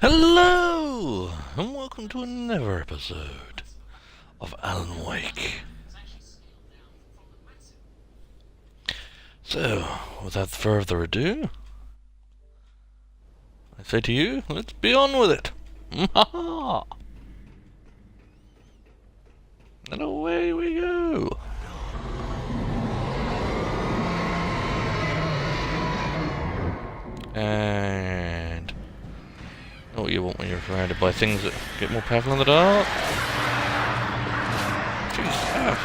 Hello, and welcome to another episode of Alan Wake. So, without further ado, I say to you, let's be on with it. And away we go. And oh, you want when you're surrounded by things that get more powerful in the dark. Jeez,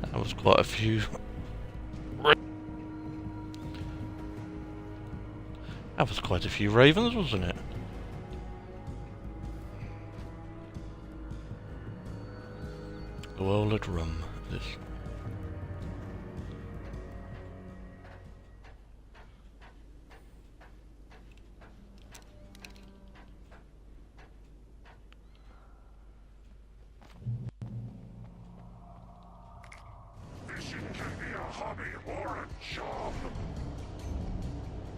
that was quite a few. That was quite a few ravens, wasn't it? A well-lit room, this. Fishing can be a hobby or a job.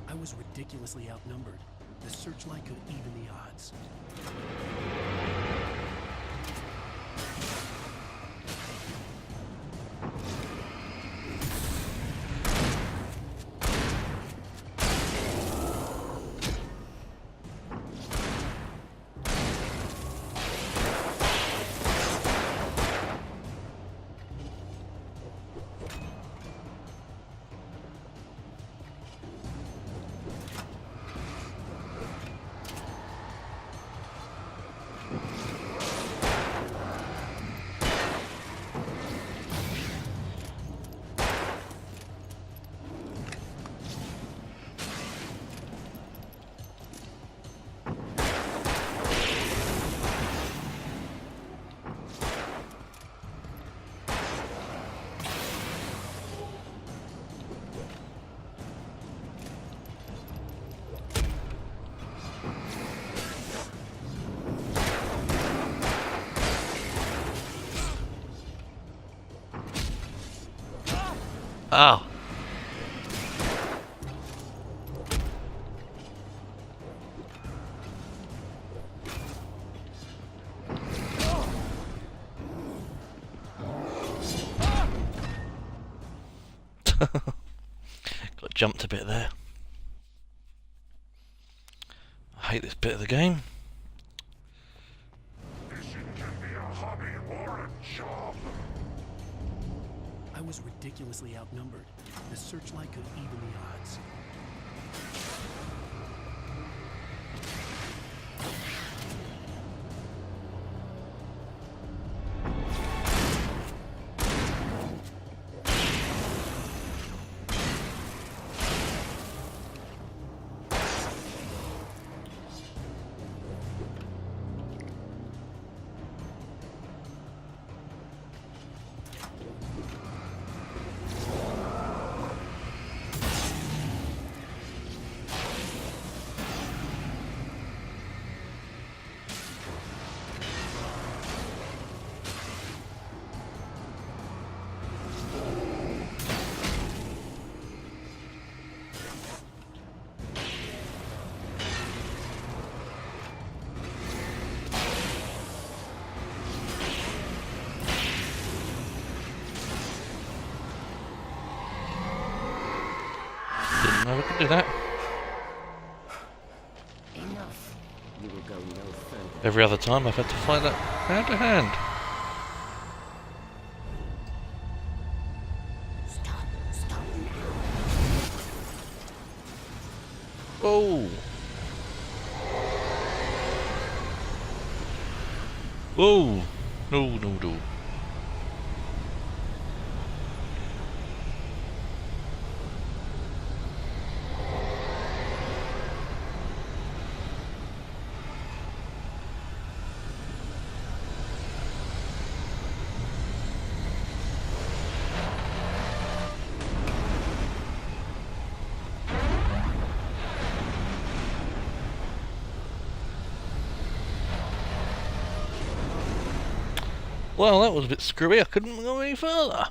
I was ridiculously outnumbered. The searchlight could even the odds. Oh. Got jumped a bit there. I hate this bit of the game. Fishing can be a hobby or a job. I was ridiculously outnumbered. The searchlight could even the odds. Didn't know we could do that. Enough. You will go no further. Every other time I've had to fight that hand to hand. Stop now. Whoa! Whoa! No. Well, that was a bit screwy. I couldn't go any further.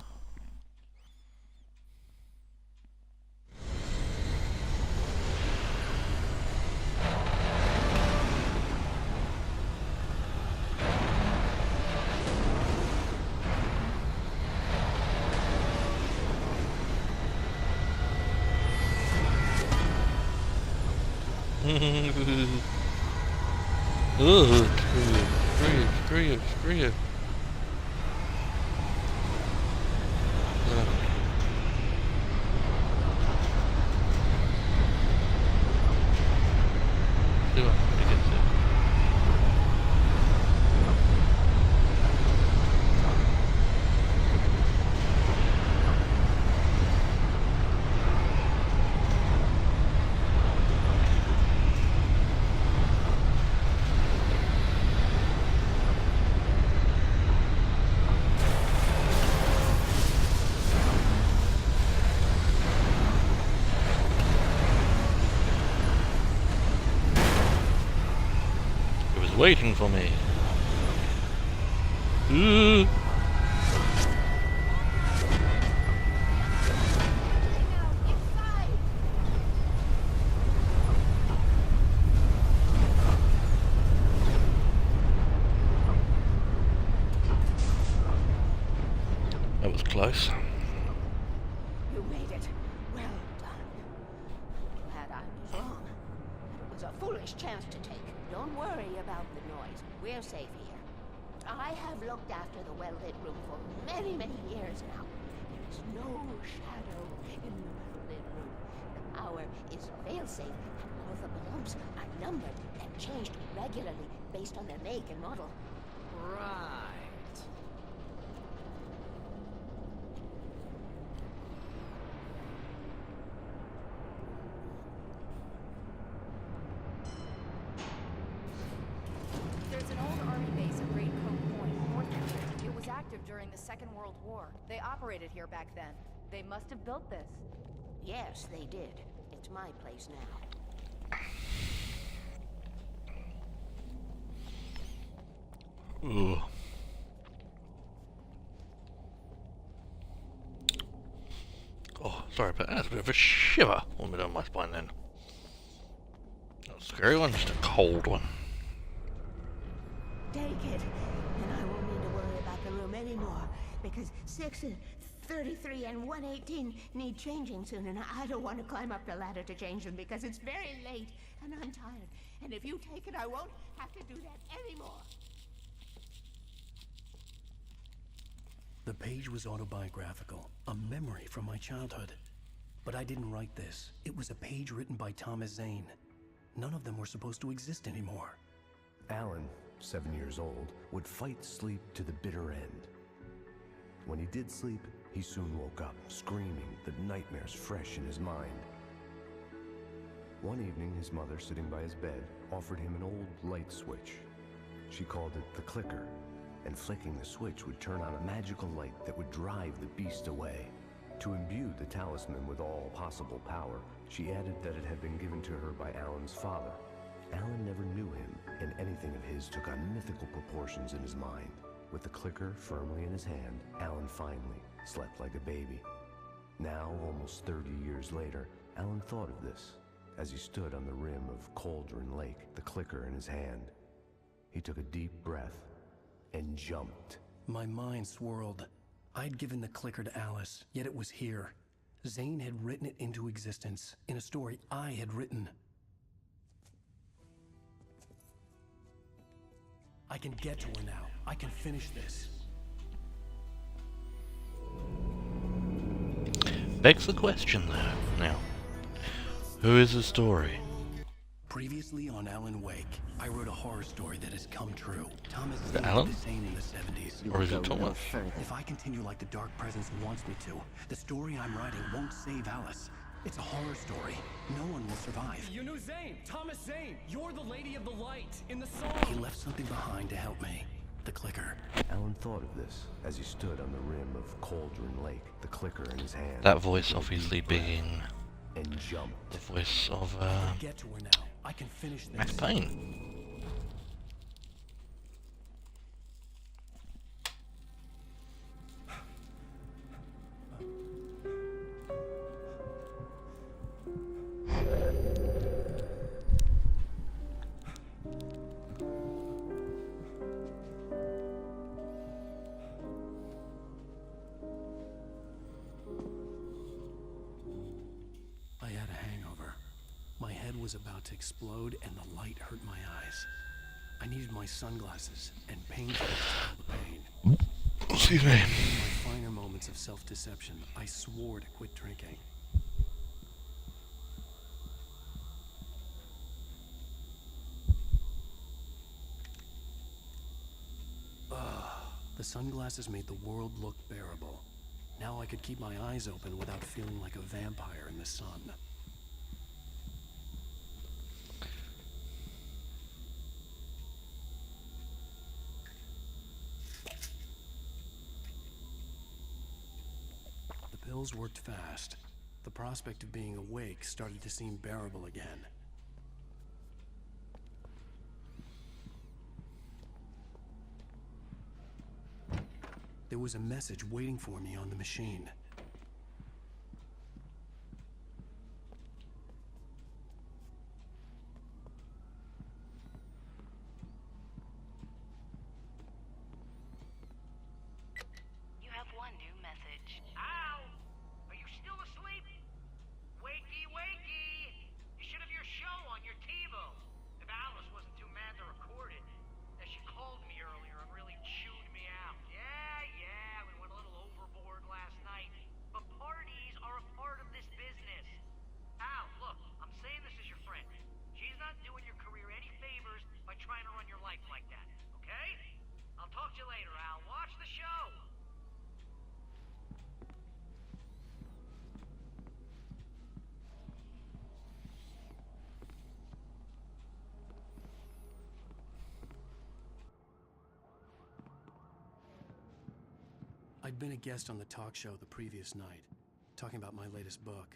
Ugh, screw you. Do I get to? Waiting for me. Ooh. That was close. You made it. Well done. Glad I was wrong. It was a foolish chance to take. Don't worry about the noise. We're safe here. I have looked after the well-lit room for many, many years now. There is no shadow in the well-lit room. The power is fail-safe, and all of the lumps are numbered and changed regularly based on their make and model. Right. There's an old army base at Great Coat Point, north of here. It was active during the Second World War. They operated here back then. They must have built this. Yes, they did. It's my place now. Ooh. Oh, sorry, but that's a bit of a shiver on me down my spine then. Not a scary one, just a cold one. Take it, and I won't need to worry about the room anymore, because 6 and 33 and 118 need changing soon, and I don't want to climb up the ladder to change them because it's very late, and I'm tired. And if you take it, I won't have to do that anymore. The page was autobiographical, a memory from my childhood. But I didn't write this. It was a page written by Thomas Zane. None of them were supposed to exist anymore. Alan, 7 years old, would fight sleep to the bitter end. When he did sleep, he soon woke up, screaming, the nightmares fresh in his mind. One evening, his mother, sitting by his bed, offered him an old light switch. She called it the clicker, and flicking the switch would turn on a magical light that would drive the beast away. To imbue the talisman with all possible power, she added that it had been given to her by Alan's father. Alan never knew him, and anything of his took on mythical proportions in his mind. With the clicker firmly in his hand, Alan finally slept like a baby. Now, almost 30 years later, Alan thought of this as he stood on the rim of Cauldron Lake, the clicker in his hand. He took a deep breath and jumped. My mind swirled. I'd given the clicker to Alice, yet it was here. Zane had written it into existence, in a story I had written. I can get to her now. I can finish this. Begs the question though, now. Who is the story? Previously on Alan Wake, I wrote a horror story that has come true. Thomas it Zane Alan? did the same in the 70s. You Or will is it go no Thomas? further. If I continue like the Dark Presence wants me to, the story I'm writing won't save Alice. It's a horror story. No one will survive. You knew Zane! Thomas Zane! You're the Lady of the Light in the He song! left something behind to help me. The clicker. Alan thought of this as he stood on the rim of Cauldron Lake, the clicker in his hand. That voice obviously being And jumped. the voice of Get to her now. I can finish this. Max Payne. was about to explode and the light hurt my eyes. I needed my sunglasses and painkillers to dull the pain. Excuse me. In my finer moments of self-deception, I swore to quit drinking. The sunglasses made the world look bearable. Now I could keep my eyes open without feeling like a vampire in the sun. The pills worked fast. The prospect of being awake started to seem bearable again. There was a message waiting for me on the machine. You have one new message. Al! Are you still asleep? Wakey, wakey! You should have your show on your TiVo. If Alice wasn't too mad to record it. She called me earlier and really chewed me out. Yeah, we went a little overboard last night. But parties are a part of this business. Al, look, I'm saying this as your friend. She's not doing your career any favors by trying to run your life like that, okay? I'll talk to you later, Al. Watch the show! I'd been a guest on the talk show the previous night, talking about my latest book.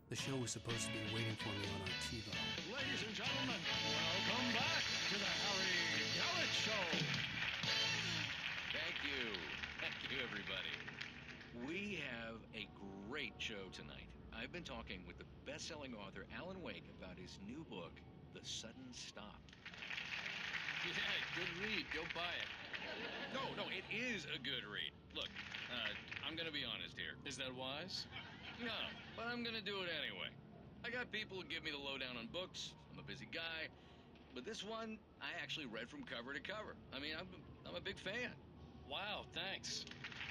The show was supposed to be waiting for me on our TiVo. Ladies and gentlemen, welcome back to the Harry Gallet Show. Thank you, everybody. We have a great show tonight. I've been talking with the best-selling author Alan Wake about his new book, The Sudden Stop. Yeah, good read. Go buy it. No, it is a good read. Look, I'm gonna be honest here. Is that wise? No, but I'm gonna do it anyway. I got people who give me the lowdown on books. I'm a busy guy. But this one, I actually read from cover to cover. I mean, I'm a big fan. Wow, thanks.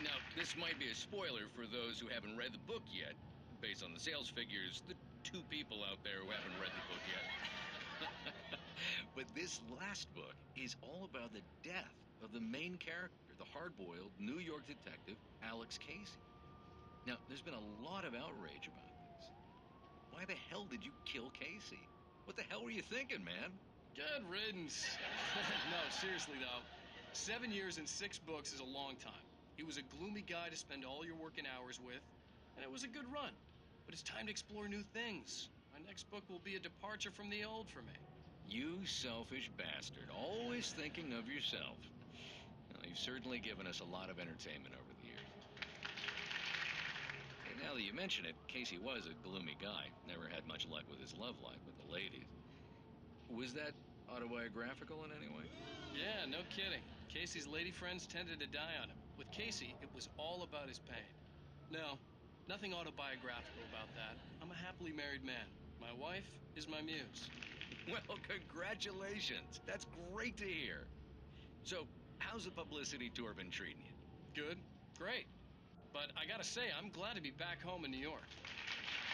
Now, this might be a spoiler for those who haven't read the book yet. Based on the sales figures, the 2 people out there who haven't read the book yet. But this last book is all about the death of the main character, the hard-boiled New York detective, Alex Casey. Now, there's been a lot of outrage about this. Why the hell did you kill Casey? What the hell were you thinking, man? Good riddance. No, seriously though, 7 years and 6 books is a long time. He was a gloomy guy to spend all your working hours with, and it was a good run. But it's time to explore new things. My next book will be a departure from the old for me. You selfish bastard, always thinking of yourself. Well, you've certainly given us a lot of entertainment over the years. Hey, now that you mention it, Casey was a gloomy guy. Never had much luck with his love life with the ladies. Was that autobiographical in any way? Yeah, no kidding. Casey's lady friends tended to die on him. With Casey, it was all about his pain. No, nothing autobiographical about that. I'm a happily married man. My wife is my muse. Well, congratulations. That's great to hear. So, how's the publicity tour been treating you? Good, great. But I gotta say, I'm glad to be back home in New York.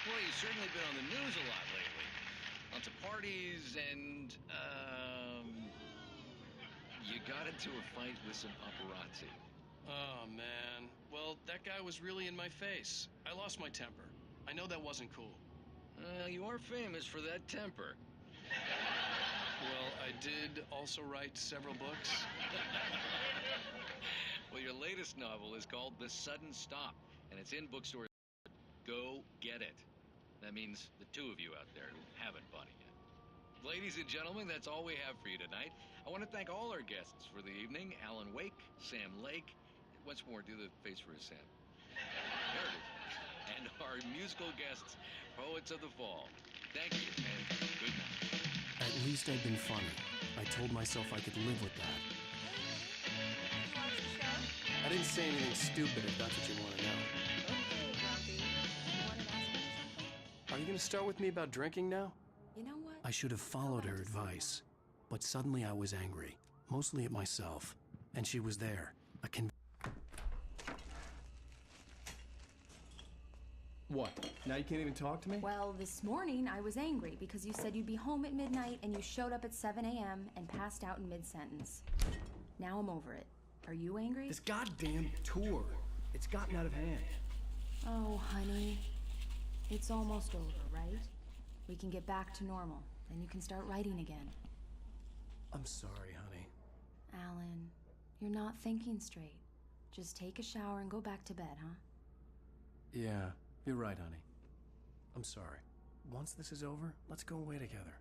Well, you've certainly been on the news a lot lately. Lots of parties and, you got into a fight with some paparazzi. Oh, man. Well, that guy was really in my face. I lost my temper. I know that wasn't cool. You are famous for that temper. Well, I did also write several books. Well, your latest novel is called The Sudden Stop, and it's in bookstores. Go get it. That means the 2 of you out there who haven't bought it yet. Ladies and gentlemen, that's all we have for you tonight. I want to thank all our guests for the evening. Alan Wake, Sam Lake. Once more, do the face for a Sam. There it is. And our musical guests, Poets of the Fall. Thank you, and good night. At least I'd been funny. I told myself I could live with that. Watch the show? I didn't say anything stupid if that's what you want to know. Okay, Grumpy. You wanted to ask me something? Are you going to start with me about drinking now? You know what? I should have followed her advice, but suddenly I was angry, mostly at myself, and she was there, a What? Now you can't even talk to me? Well, this morning I was angry because you said you'd be home at midnight and you showed up at 7 a.m. and passed out in mid-sentence. Now I'm over it. Are you angry? This goddamn tour. It's gotten out of hand. Oh, honey. It's almost over, right? We can get back to normal, and you can start writing again. I'm sorry, honey. Alan, you're not thinking straight. Just take a shower and go back to bed, huh? Yeah, you're right, honey. I'm sorry. Once this is over, let's go away together.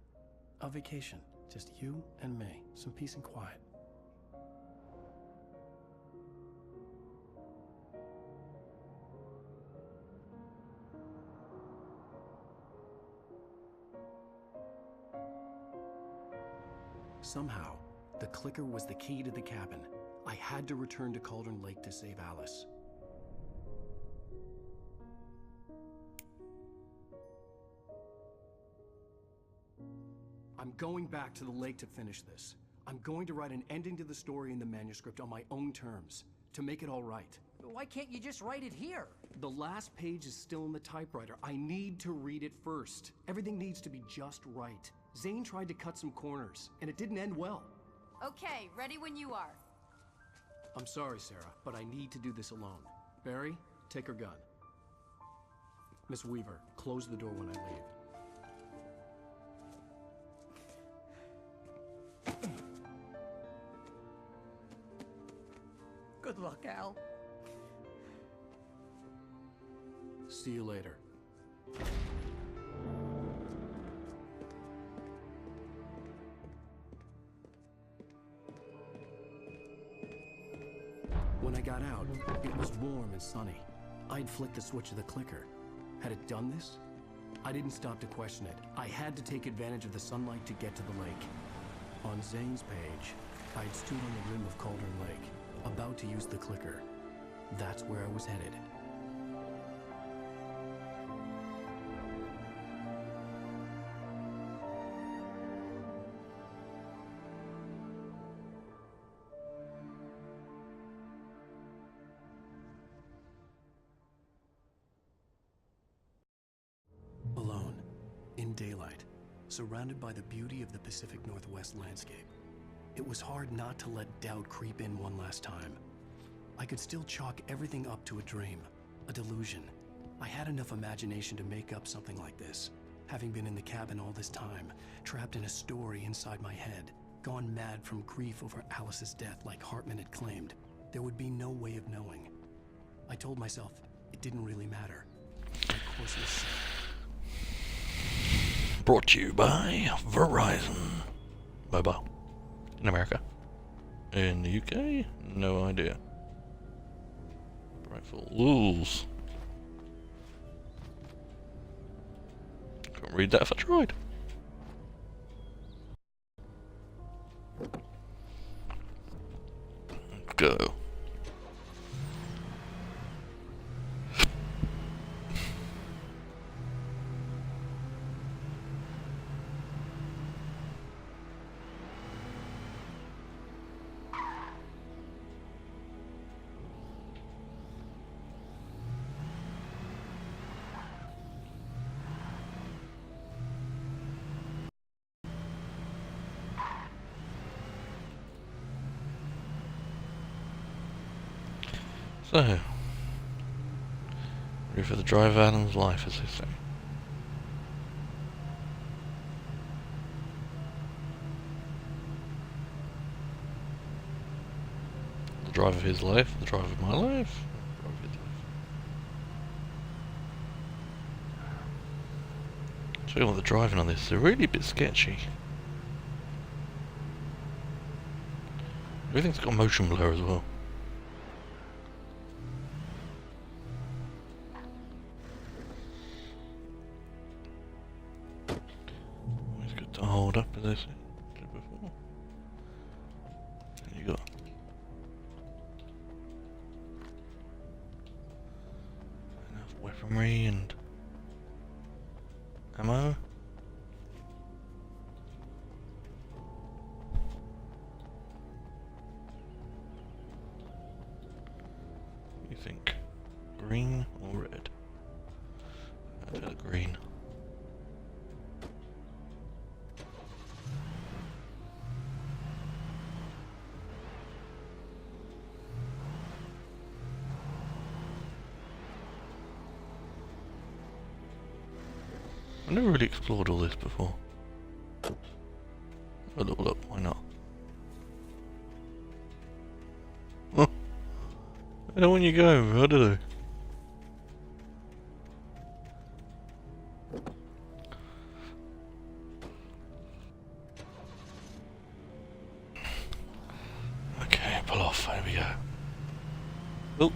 A vacation. Just you and me. Some peace and quiet. Somehow, the clicker was the key to the cabin. I had to return to Cauldron Lake to save Alice. I'm going back to the lake to finish this. I'm going to write an ending to the story in the manuscript on my own terms, to make it all right. Why can't you just write it here? The last page is still in the typewriter. I need to read it first. Everything needs to be just right. Zane tried to cut some corners, and it didn't end well. Okay, ready when you are. I'm sorry, Sarah, but I need to do this alone. Barry, take her gun. Miss Weaver, close the door when I leave. Good luck, Al. See you later. When I got out, it was warm and sunny. I'd flicked the switch of the clicker. Had it done this? I didn't stop to question it. I had to take advantage of the sunlight to get to the lake. On Zane's page, I'd stood on the rim of Cauldron Lake, about to use the clicker. That's where I was headed. Alone, in daylight, surrounded by the beauty of the Pacific Northwest landscape. It was hard not to let doubt creep in one last time. I could still chalk everything up to a dream, a delusion. I had enough imagination to make up something like this, having been in the cabin all this time, trapped in a story inside my head, gone mad from grief over Alice's death like Hartman had claimed. There would be no way of knowing. I told myself it didn't really matter. My course was set. Brought to you by Verizon. Mobile. In America. In the UK? No idea. Rifle rules. Couldn't read that if I tried. Go. So, ready for the drive of Alan's life, as they say. The drive of his life, the drive of my life, the drive of his life. Tell you what, the driving on this is really a bit sketchy. Everything's got motion blur as well. Always good to hold up, as I said before. And you got enough weaponry and ammo. green or red? I'll do the green. I've never really explored all this before. A little look, why not? Huh? I don't want you go, how do they? Okay, pull off, there we go. Oh.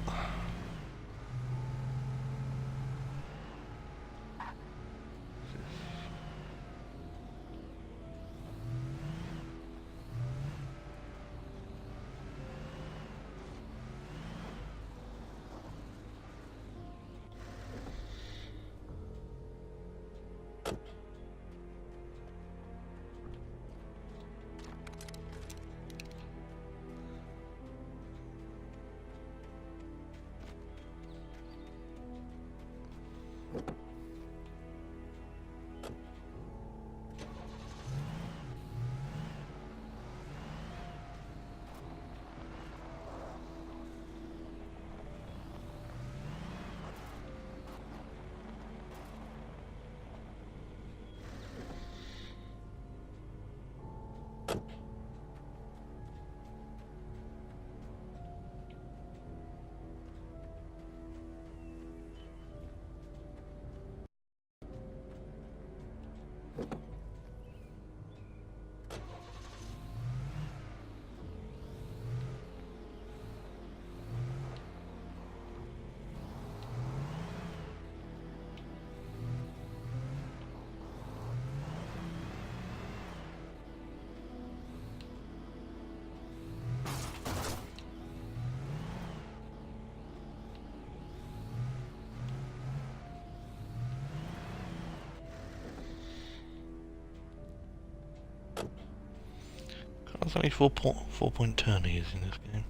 There's only 4-point turnies in this game.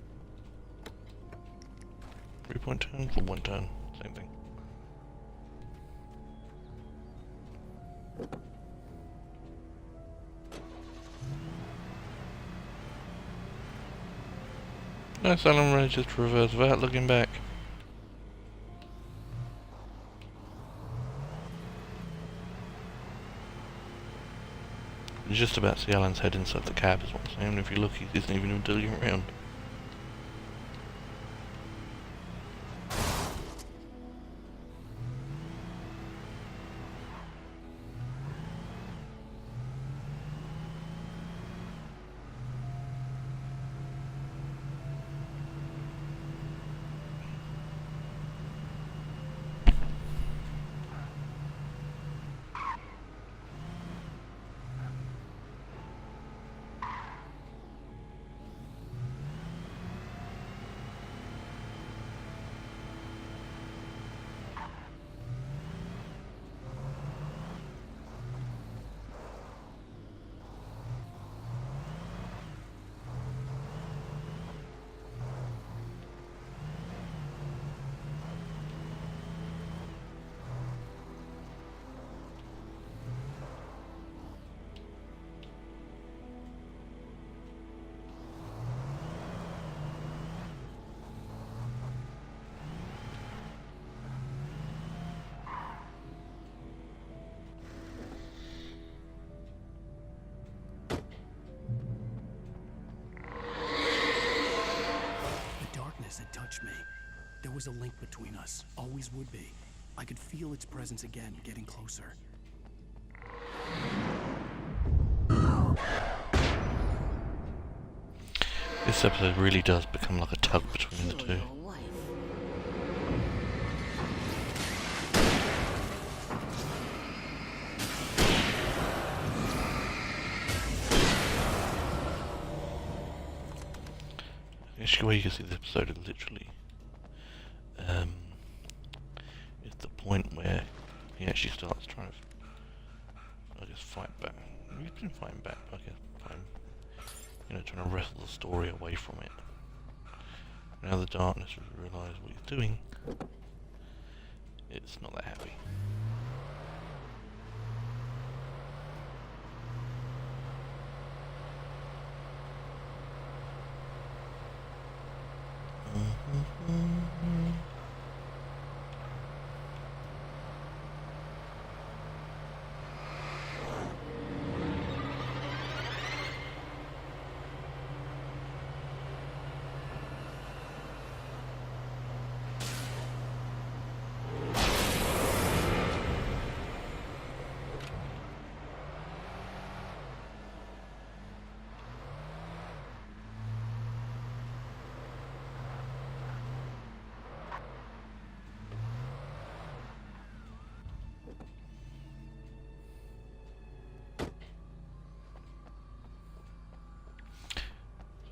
3-point turn, 4-point turn, same thing. Nice, Alan manages to reverse without looking back. You just about see Alan's head inside the cab is what I'm saying. If you look, he isn't even turning around. Had touched me. There was a link between us. Always would be. I could feel its presence again, getting closer. This episode really does become like a tug between the two. Actually, where you can see this episode is literally is the point where he actually starts trying to, I guess, fight back. He's been fighting back, I guess, trying to wrestle the story away from it. Now the darkness has realised what he's doing, it's not that happy.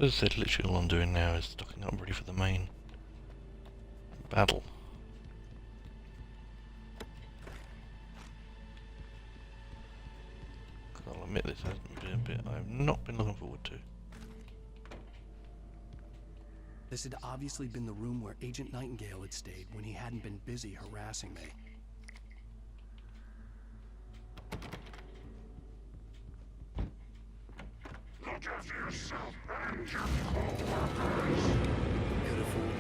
As I said, literally all I'm doing now is stocking up ready for the main battle. I'll admit this hasn't been a bit I've not been looking forward to. This had obviously been the room where Agent Nightingale had stayed when he hadn't been busy harassing me. Look after yourself and your co-workers. Could have fooled me.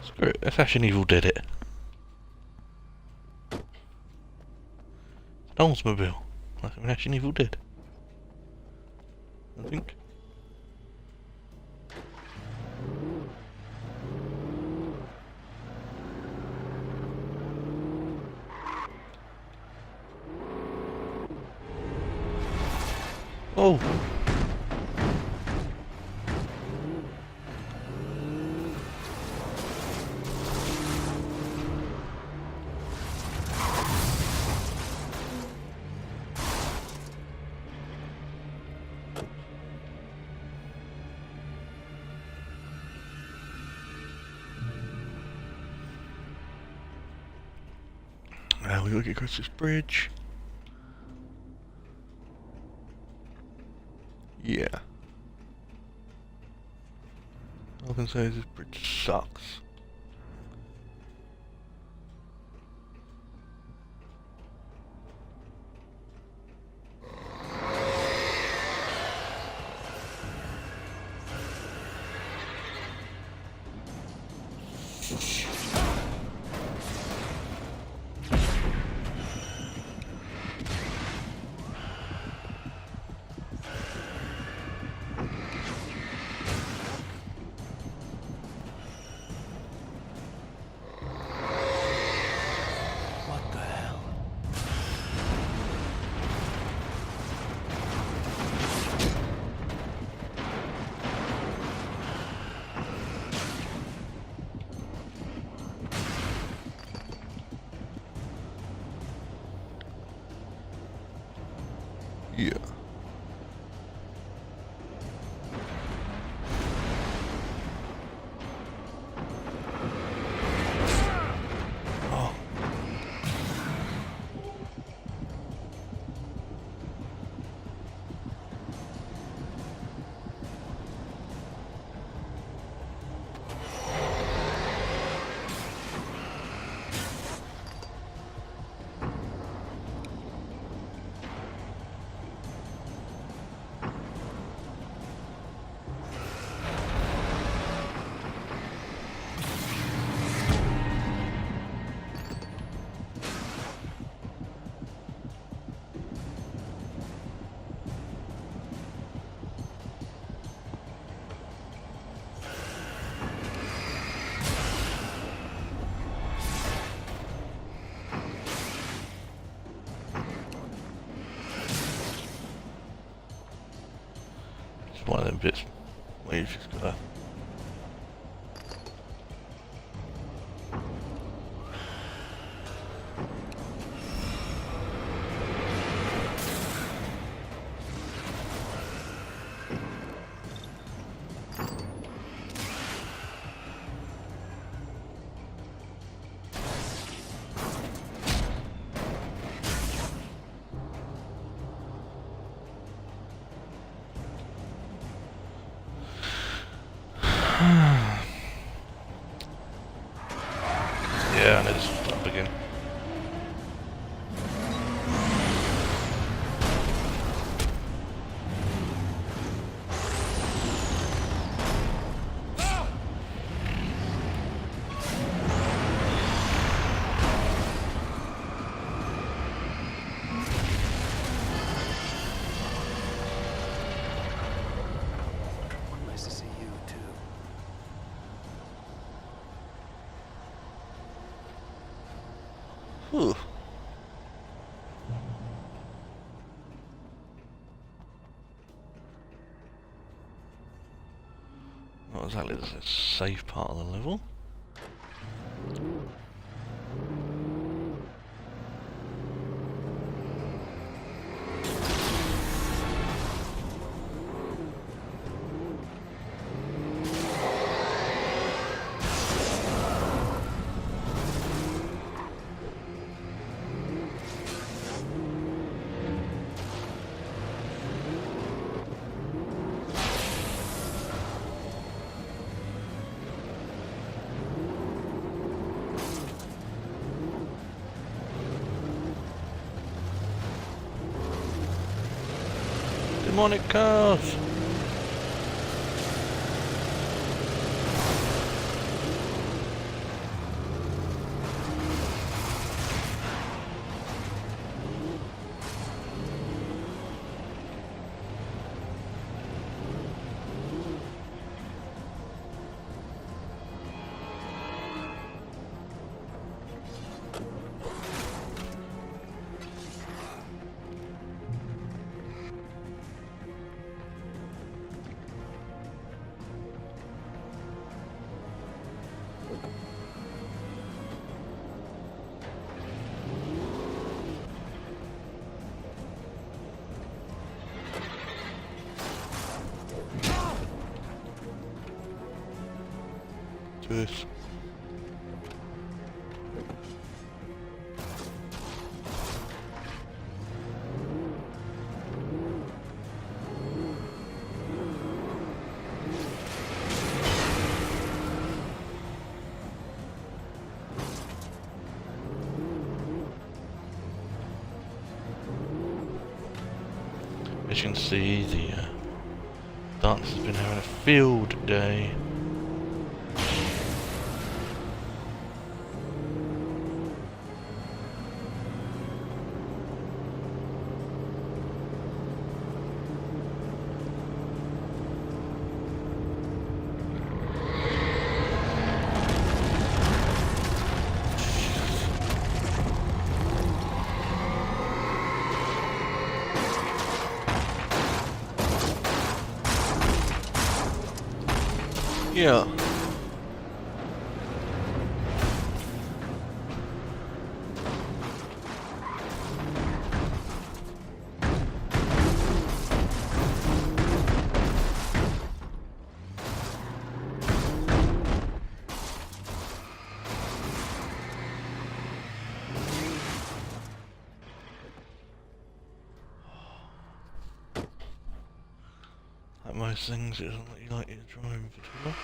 Screw it, if Action Evil did it. An Oldsmobile, like what Action Evil did. I think. Oh! Now we gotta get across this bridge. Yeah. All I can say is this bridge sucks. What the hell? Yeah. Oh. It's one of them bits where you just gotta Yeah, and it's up again. Nice to see you, too. Whew. Not exactly the safe part of the level. Demonic cars! This. As you can see, the dance has been having a field day. Yeah. Like most things, it doesn't let you like it driving for too long.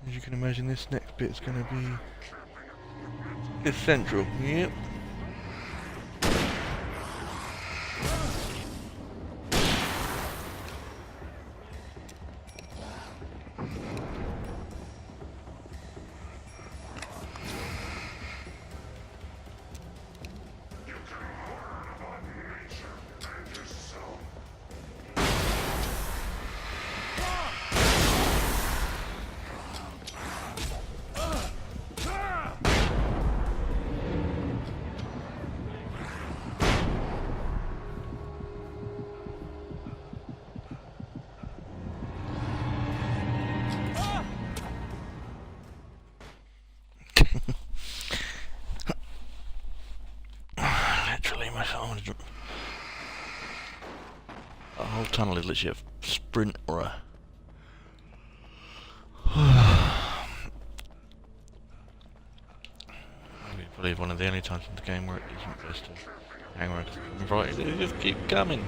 As you can imagine, this next bit is going to be essential. Yep. whole tunnel is literally a sprint or a... Probably one of the only times in the game where it isn't best to hang around. Right, they just keep coming.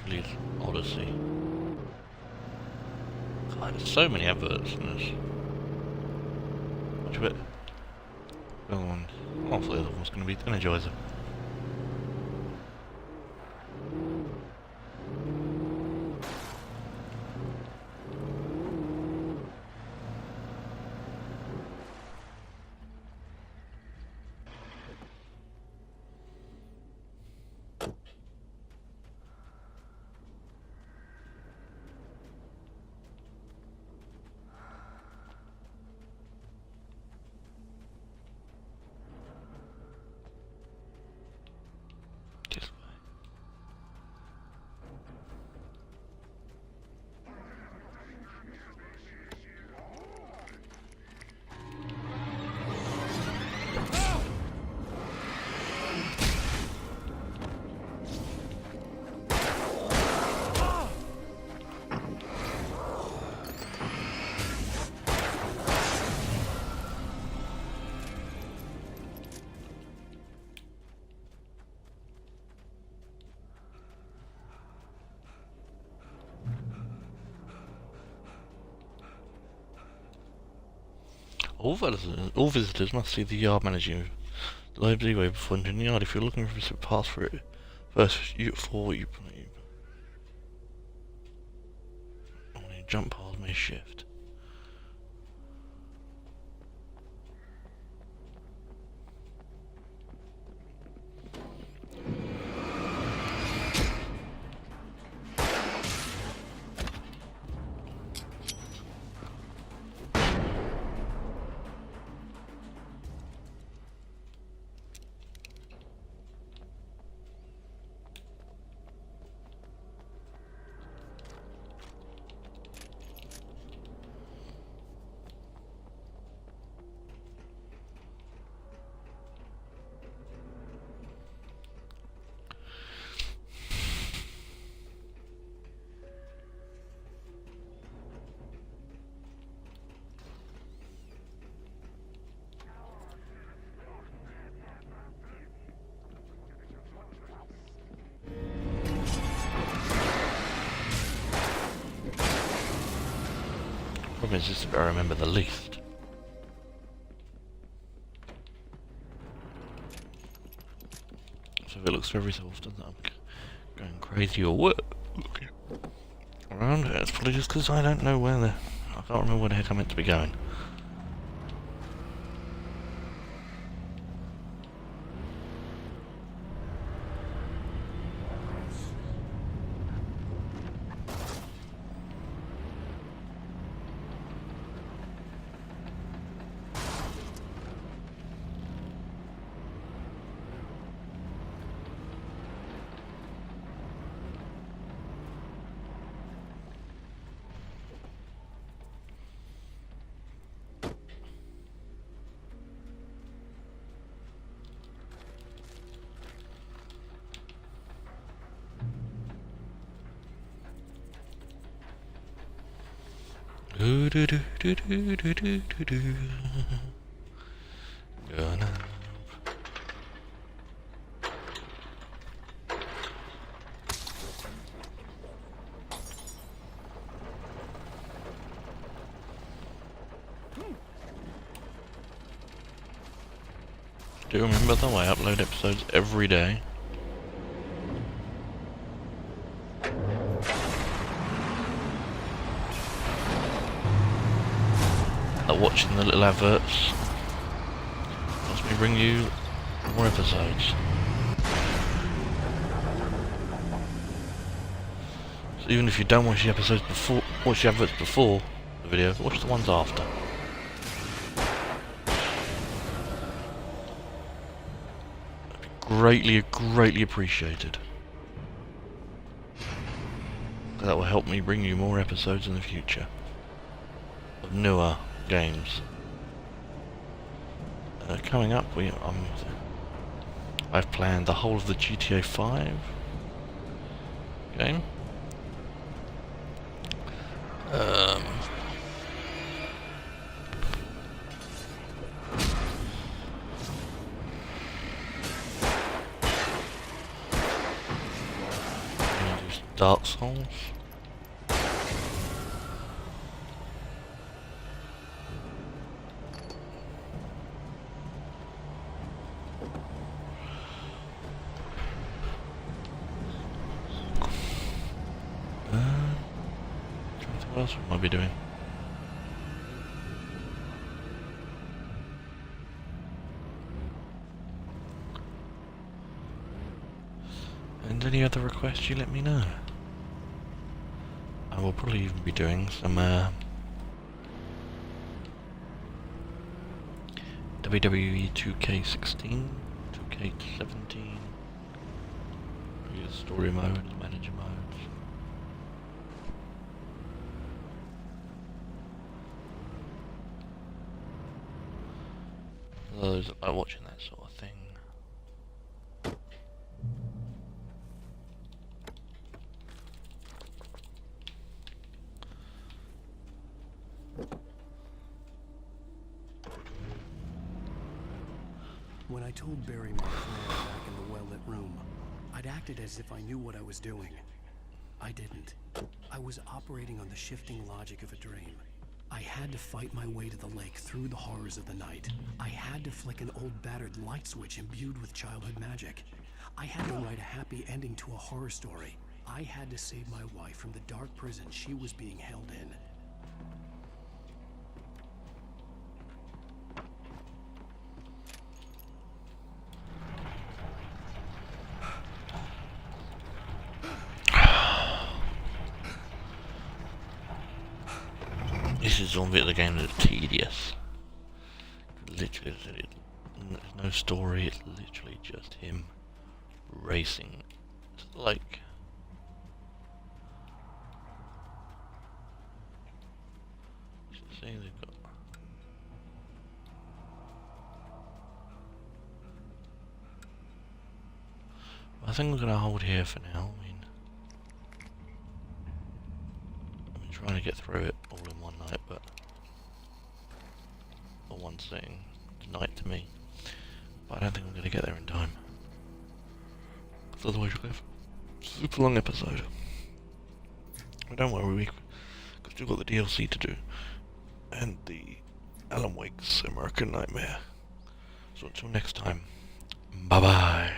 Please, Odyssey. God, there's so many adverts in this. Watch a bit. Go on. Hopefully, the other one's going to enjoy them. All visitors must see the yard manager library way before entering the yard. If you're looking for a pass for it, first you jump past may shift. Problem is just I remember the least. So if it looks every so often that I'm going crazy or what looking around, it's probably just because I don't know where I can't remember where the heck I'm meant to be going. Do do do do do do do do do. Do remember though, I upload episodes every day. Watching the little adverts helps me bring you more episodes. So even if you don't watch the episodes before, watch the adverts before the video, watch the ones after. That'd be greatly appreciated. That will help me bring you more episodes in the future of newer games. Coming up, I've planned the whole of the GTA 5 game. Dark Souls. What else we might be doing? And any other requests, you let me know. I will probably even be doing some WWE 2K16, 2K17, story mode, manager modes. Those that like watching that sort of thing. When I told Barry my plan back in the well-lit room, I'd acted as if I knew what I was doing. I didn't. I was operating on the shifting logic of a dream. I had to fight my way to the lake through the horrors of the night. I had to flick an old battered light switch imbued with childhood magic. I had to write a happy ending to a horror story. I had to save my wife from the dark prison she was being held in. This is one bit of the game that's tedious. Literally, there's no story, it's literally just him racing. It's like... See, they've got... I think we're going to hold here for now. I'm trying to get through it all in one night, but... or one sitting. It's night to me. But I don't think I'm going to get there in time. Because otherwise you'll have a super long episode. But don't worry, we've still got the DLC to do. And the Alan Wake's American Nightmare. So until next time, bye bye.